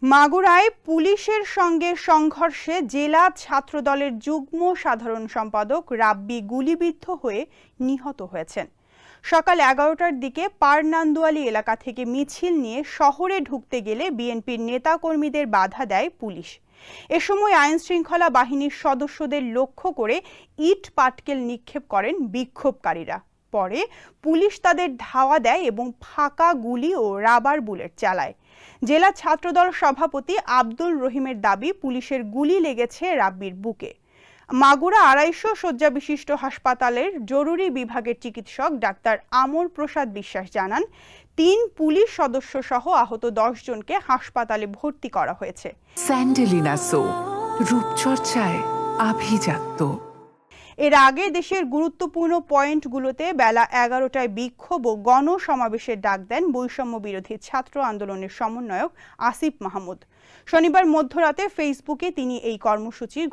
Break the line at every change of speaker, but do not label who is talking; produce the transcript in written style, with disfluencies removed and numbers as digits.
মাগুরায় পুলিশের সঙ্গে সংঘর্ষে জেলা ছাত্রদলের যুগ্ম সাধারণ সম্পাদক রাব্বি গুলিবিদ্ধ হয়ে নিহত হয়েছেন। সকাল 11টার দিকে পারনান্দুয়ালি এলাকা থেকে মিছিল নিয়ে শহরে ঢুকতে গেলে বিএনপির নেতাকর্মীদের বাধা দেয় পুলিশ। এ সময় আইনশৃঙ্খলা বাহিনীর সদস্যদের লক্ষ্য করে ইট পাটকেল নিক্ষেপ করেন বিক্ষোভকারীরা। পরে পুলিশ তাদের ধাওয়া দেয় এবং ফাঁকা গুলি ও রাবার বুলেট চালায়। জেলা ছাত্রদল সভাপতি আব্দুল রহিমের দাবি, পুলিশের গুলি লেগেছে রাব্বির বুকে। মাগুরা 250 শয্যা বিশিষ্ট হাসপাতালের জরুরি বিভাগের চিকিৎসক ডাক্তার আমর প্রসাদ বিশ্বাস জানান, 3 পুলিশ সদস্য সহ আহত 10 জনকে হাসপাতালে ভর্তি করা হয়েছে।
স্যান্ডেলিনা সো, রূপচর্চায় আভিজাত্য।
এর আগে দেশের গুরুত্বপূর্ণ পয়েন্টগুলোতে বেলা 11টায় বিক্ষোভ ও গণসমাবেশের ডাক দেন বৈষম্য বিরোধী ছাত্র আন্দোলনের সমন্বয়ক আসিফ মাহমুদ। শনিবার মধ্যরাতে ফেসবুকে তিনি এই কর্মসূচির